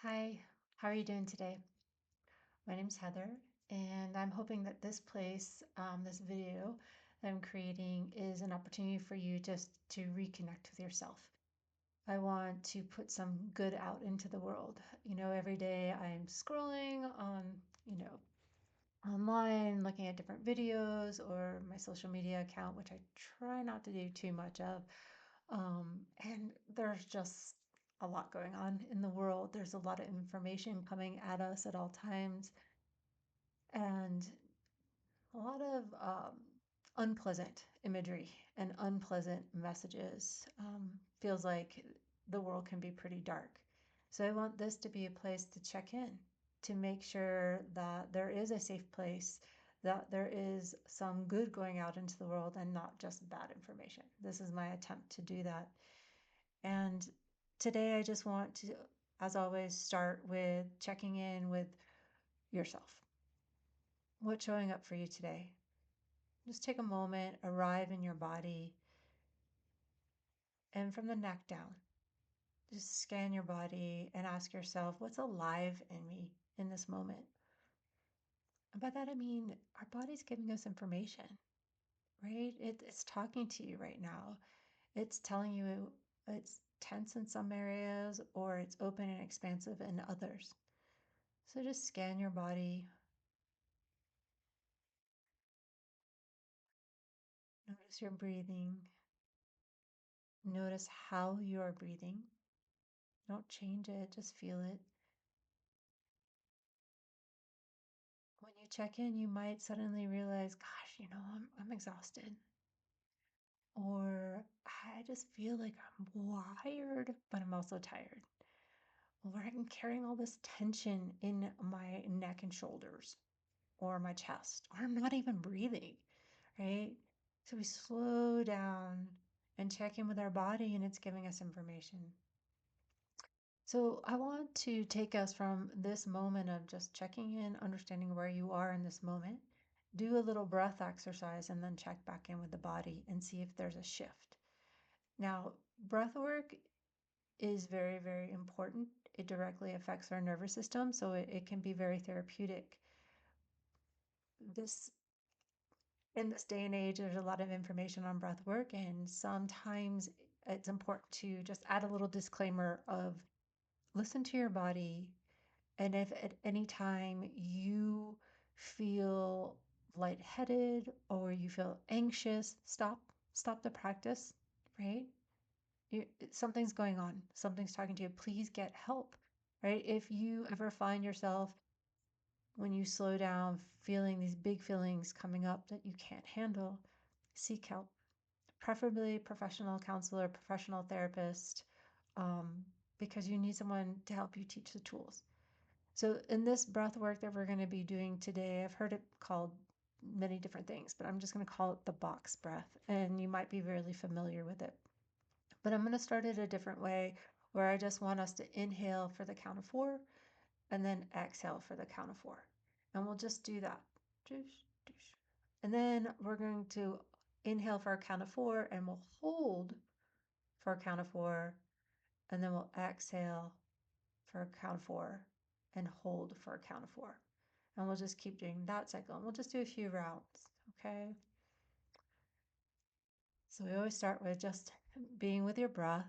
Hi, how are you doing today? My name's Heather, and I'm hoping that this this video that I'm creating is an opportunity for you just to reconnect with yourself. I want to put some good out into the world. Every day I'm scrolling on, you know, online, looking at different videos or my social media account, which I try not to do too much of. And there's just a lot going on in the world. There's a lot of information coming at us at all times, and a lot of unpleasant imagery and unpleasant messages. Feels like the world can be pretty dark. So I want this to be a place to check in, to make sure that there is a safe place, that there is some good going out into the world and not just bad information. This is my attempt to do that. And today I just want to, as always, start with checking in with yourself. What's showing up for you today? Just take a moment, arrive in your body, and from the neck down, just scan your body and ask yourself, what's alive in me in this moment? And by that I mean our body's giving us information, right? It's talking to you right now. It's telling you it's tense in some areas or it's open and expansive in others. So just scan your body. Notice your breathing. Notice how you are breathing. Don't change it, just feel it. When you check in, you might suddenly realize, gosh, I'm exhausted. Or I just feel like I'm wired, but I'm also tired. Or I'm carrying all this tension in my neck and shoulders or my chest, or I'm not even breathing, right? So we slow down and check in with our body, and it's giving us information. So I want to take us from this moment of just checking in, understanding where you are in this moment, do a little breath exercise, and then check back in with the body and see if there's a shift. Now, breath work is very, very important. It directly affects our nervous system, so it can be very therapeutic. This in this day and age, there's a lot of information on breath work, and sometimes it's important to just add a little disclaimer of listen to your body. And if at any time you feel lightheaded or you feel anxious, stop the practice, right? Something's going on, something's talking to you. Please get help, right? If you ever find yourself when you slow down feeling these big feelings coming up that you can't handle, seek help, preferably professional counselor, professional therapist, um, because you need someone to help you teach the tools. So in this breath work that we're going to be doing today, I've heard it called many different things, but I'm just going to call it the box breath, and you might be really familiar with it. But I'm going to start it a different way where I just want us to inhale for the count of 4 and then exhale for the count of 4. And we'll just do that. And then we're going to inhale for a count of 4 and we'll hold for a count of 4, and then we'll exhale for a count of 4 and hold for a count of 4. And we'll just keep doing that cycle. And we'll just do a few rounds, okay? So we always start with just being with your breath.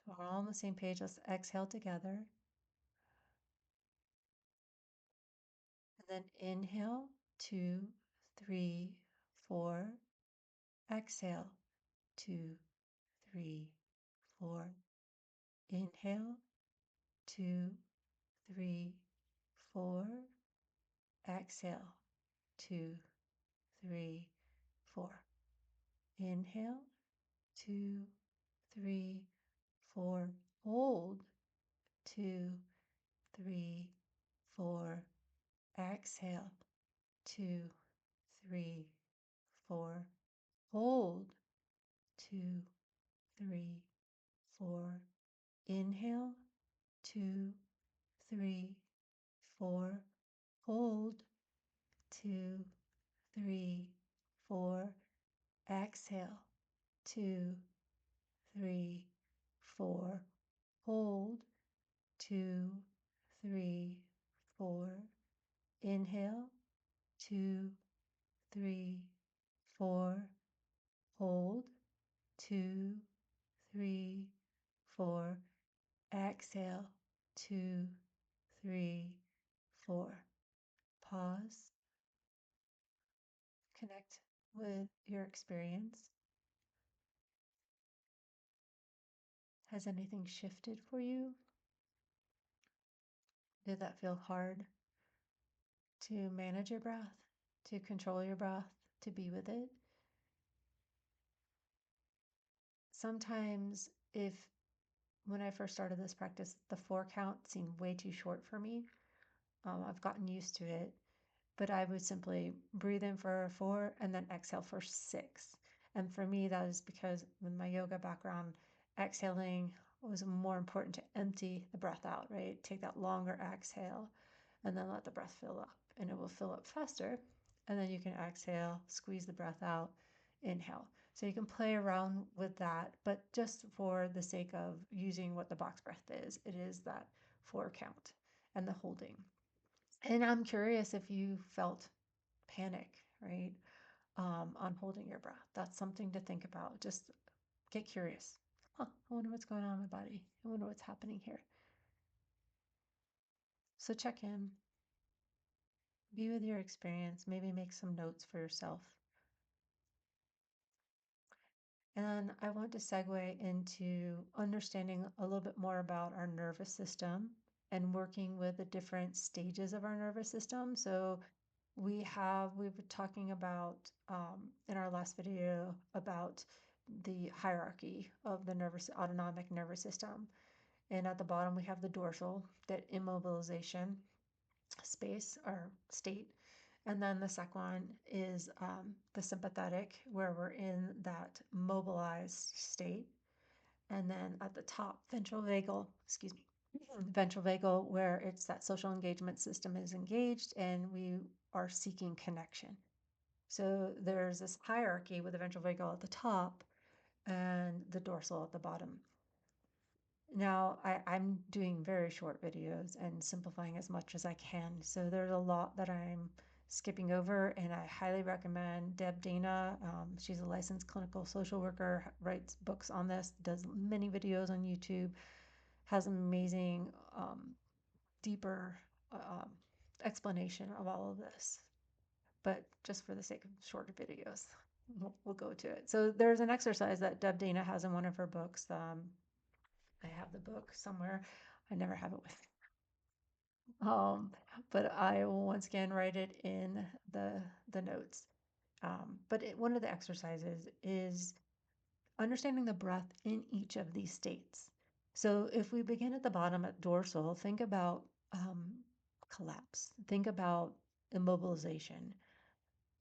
So we're all on the same page. Let's exhale together. And then inhale, 2, 3, 4. Exhale, 2, 3, 4. Inhale, 2, 3, 4. Exhale, 2, 3, 4. Inhale, 2, 3, 4. Hold, 2, 3, 4. Exhale, 2, 3, 4. Hold, 2, 3, 4. Inhale, 2, 3, 4. Hold, 2, 3, 4. Exhale, 2, 3, 4. hold, 2, 3, 4. Inhale, 2, 3, 4. Hold, 2, 3, 4. Exhale, 2, 3, 4. Pause, connect with your experience. Has anything shifted for you? Did that feel hard to manage your breath, to control your breath, to be with it? Sometimes, if when I first started this practice, the 4 count seemed way too short for me. I've gotten used to it, but I would simply breathe in for 4 and then exhale for 6. And for me, that is because with my yoga background, exhaling was more important to empty the breath out, right? Take that longer exhale and then let the breath fill up, and it will fill up faster. And then you can exhale, squeeze the breath out, inhale. So you can play around with that, but just for the sake of using what the box breath is, it is that 4 count and the holding. And I'm curious if you felt panic, right? On holding your breath. That's something to think about. Just get curious. Huh, I wonder what's going on in my body. I wonder what's happening here. So check in, be with your experience, maybe make some notes for yourself. And I want to segue into understanding a little bit more about our nervous system and working with the different stages of our nervous system. So we were talking about in our last video about the hierarchy of the autonomic nervous system. And at the bottom, we have the dorsal, that immobilization space or state. And then the second one is the sympathetic, where we're in that mobilized state. And then at the top, ventral vagal, excuse me, ventral vagal, where it's that social engagement system is engaged and we are seeking connection. So there's this hierarchy with the ventral vagal at the top and the dorsal at the bottom. Now, I'm doing very short videos and simplifying as much as I can. So there's a lot that I'm skipping over, and I highly recommend Deb Dana. She's a licensed clinical social worker, writes books on this, does many videos on YouTube, has amazing, deeper explanation of all of this. But just for the sake of shorter videos, we'll go to it. So there's an exercise that Deb Dana has in one of her books. I have the book somewhere. I never have it with me. But I will once again write it in the notes. One of the exercises is understanding the breath in each of these states. So if we begin at the bottom at dorsal, think about collapse. Think about immobilization.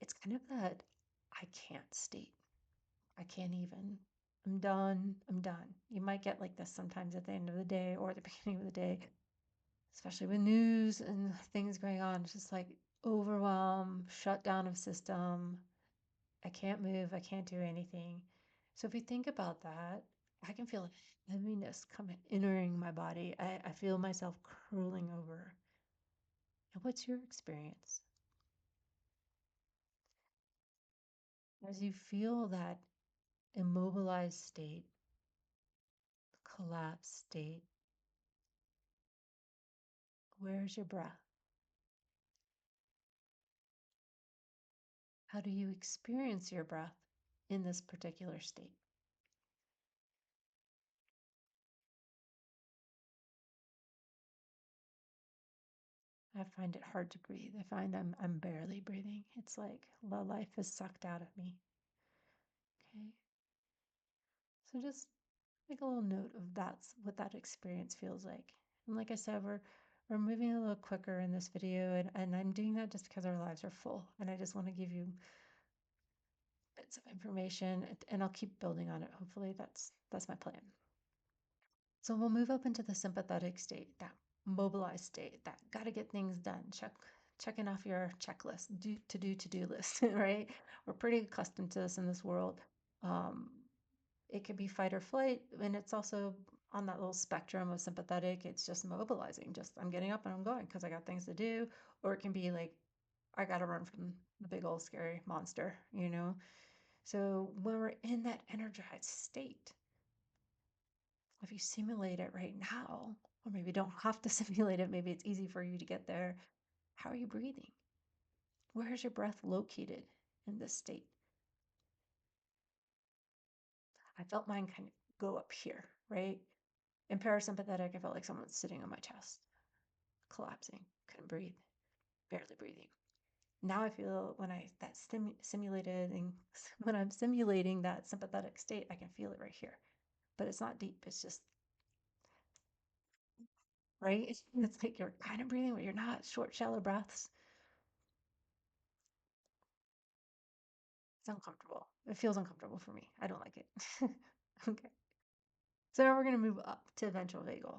It's kind of that I can't state. I can't even. I'm done. I'm done. You might get like this sometimes at the end of the day or the beginning of the day, especially with news and things going on. It's just like overwhelm, shutdown of system. I can't move. I can't do anything. So if you think about that, I can feel a heaviness coming, entering my body. I feel myself curling over. And what's your experience? As you feel that immobilized state, collapsed state, where's your breath? How do you experience your breath in this particular state? I find it hard to breathe. I find I'm barely breathing. It's like the life is sucked out of me. Okay. So just make a little note of that's what that experience feels like. And like I said, we're moving a little quicker in this video, and I'm doing that just because our lives are full. And I just want to give you bits of information, and I'll keep building on it. Hopefully that's my plan. So we'll move up into the sympathetic state, that mobilized state, that got to get things done. Checking off your checklist, to-do list, right? We're pretty accustomed to this in this world. It could be fight or flight, and it's also on that little spectrum of sympathetic, it's just mobilizing. Just I'm getting up and I'm going because I got things to do. Or it can be like, I got to run from the big old scary monster, you know? So when we're in that energized state, if you simulate it right now, or maybe don't have to simulate it, maybe it's easy for you to get there. How are you breathing? Where is your breath located in this state? I felt mine kind of go up here, right? In parasympathetic, I felt like someone was sitting on my chest, collapsing, couldn't breathe, barely breathing. Now I feel when I that simulated and when I'm simulating that sympathetic state, I can feel it right here. But it's not deep. It's just right. It's like you're kind of breathing, but you're not. Short, shallow breaths. It's uncomfortable. It feels uncomfortable for me. I don't like it. Okay. So now we're going to move up to ventral vagal.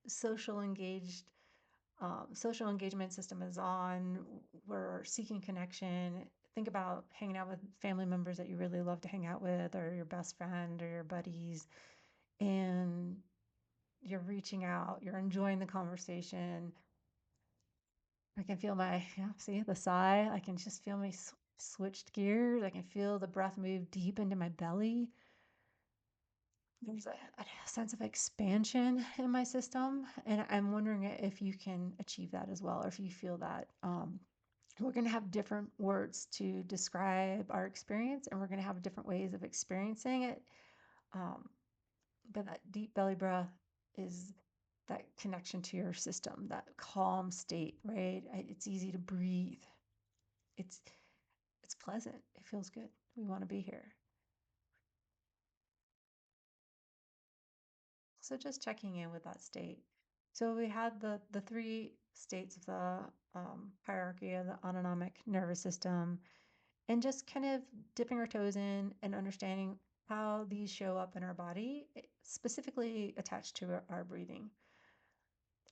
Social engaged, social engagement system is on. We're seeking connection. Think about hanging out with family members that you really love to hang out with, or your best friend or your buddies, and you're reaching out, you're enjoying the conversation. I can feel my, yeah, see the sigh. I can just feel me switched gears. I can feel the breath move deep into my belly. There's a sense of expansion in my system. And I'm wondering if you can achieve that as well, or if you feel that. We're going to have different words to describe our experience, and we're going to have different ways of experiencing it. Um, but that deep belly breath is that connection to your system, that calm state, right? It's easy to breathe. It's it's pleasant. It feels good. We want to be here. So just checking in with that state. So we had the three states of the hierarchy of the autonomic nervous system, and just kind of dipping our toes in and understanding how these show up in our body, specifically attached to our breathing.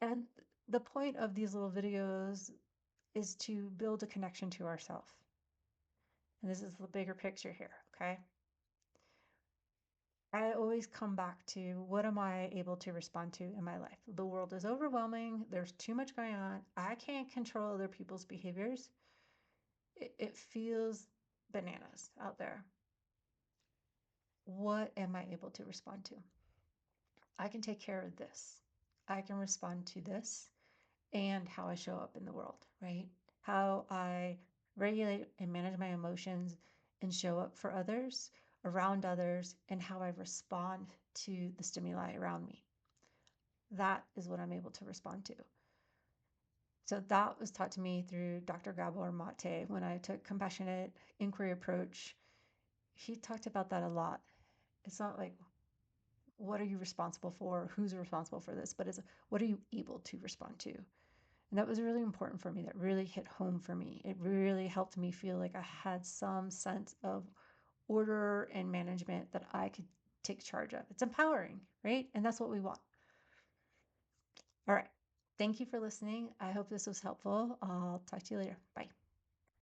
And the point of these little videos is to build a connection to ourself. And this is the bigger picture here, okay? I always come back to what am I able to respond to in my life? The world is overwhelming. There's too much going on. I can't control other people's behaviors. It feels bananas out there. What am I able to respond to? I can take care of this. I can respond to this and how I show up in the world, right? How I regulate and manage my emotions and show up for others, around others, and how I respond to the stimuli around me. That is what I'm able to respond to. So that was taught to me through Dr. Gabor Mate when I took compassionate inquiry approach. He talked about that a lot. It's not like what are you responsible for, who's responsible for this, but it's what are you able to respond to. And that was really important for me. That really hit home for me. It really helped me feel like I had some sense of order and management that I could take charge of. It's empowering, right? And that's what we want. All right. Thank you for listening. I hope this was helpful. I'll talk to you later. Bye.